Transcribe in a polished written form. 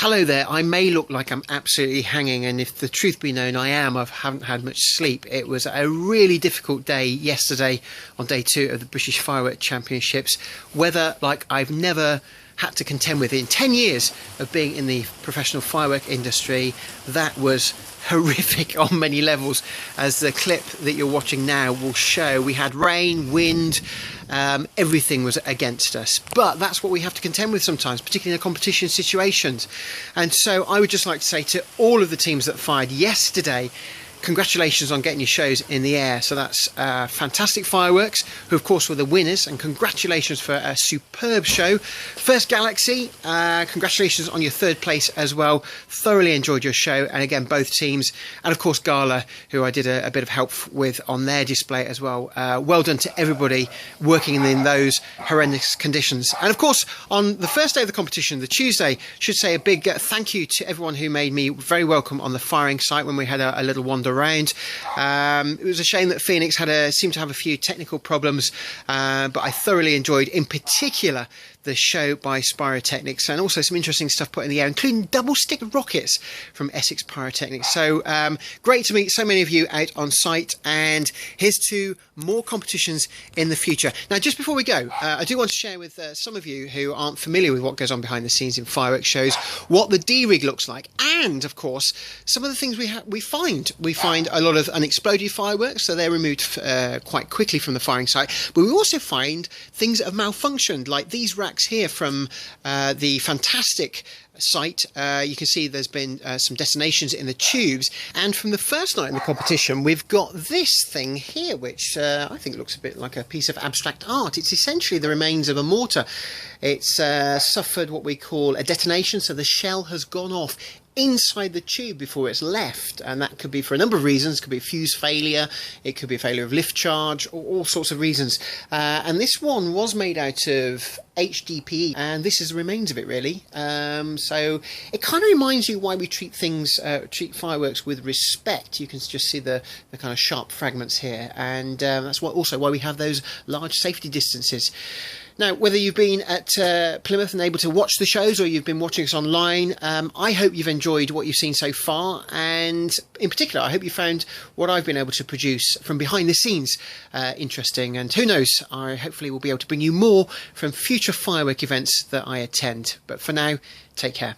Hello there. I may look like I'm absolutely hanging, and if the truth be known, I am. I haven't had much sleep. It was a really difficult day yesterday on day 2 of the British Firework Championships. Weather like I've never had to contend with in 10 years of being in the professional firework industry. That was horrific on many levels, as the clip that you're watching now will show. We had rain, wind, everything was against us, but that's what we have to contend with sometimes, particularly in competition situations. And so I would just like to say to all of the teams that fired yesterday, congratulations on getting your shows in the air. So that's Fantastic Fireworks, who of course were the winners, and congratulations for a superb show. First Galaxy, congratulations on your 3rd place as well. Thoroughly enjoyed your show, and again both teams, and of course Gala, who I did a bit of help with on their display as well. Well done to everybody working in those horrendous conditions. And of course on the first day of the competition, the Tuesday, should say a big thank you to everyone who made me very welcome on the firing site when we had a little wander around. It was a shame that Phoenix seemed to have a few technical problems, but I thoroughly enjoyed, in particular, the show by Spirotechnics, and also some interesting stuff put in the air, including double stick rockets from Essex Pyrotechnics. So great to meet so many of you out on site, and here's to more competitions in the future. Now, just before we go, I do want to share with some of you who aren't familiar with what goes on behind the scenes in fireworks shows, what the D-rig looks like, and of course some of the things we find. We find a lot of unexploded fireworks, so they're removed quite quickly from the firing site, but we also find things that have malfunctioned, like these racks here from the Fantastic site. You can see there's been some detonations in the tubes, and from the first night in the competition we've got this thing here, which I think looks a bit like a piece of abstract art. It's essentially the remains of a mortar. It's suffered what we call a detonation, so the shell has gone off inside the tube before it's left, and that could be for a number of reasons. It could be a fuse failure, it could be a failure of lift charge, or all sorts of reasons. And this one was made out of HDPE, and this is the remains of it, really. So it kind of reminds you why we treat fireworks with respect. You can just see the kind of sharp fragments here, and that's also why we have those large safety distances. Now, whether you've been at Plymouth and able to watch the shows, or you've been watching us online, I hope you've enjoyed what you've seen so far, and in particular I hope you found what I've been able to produce from behind the scenes interesting, and who knows, I hopefully will be able to bring you more from future firework events that I attend. But for now, take care.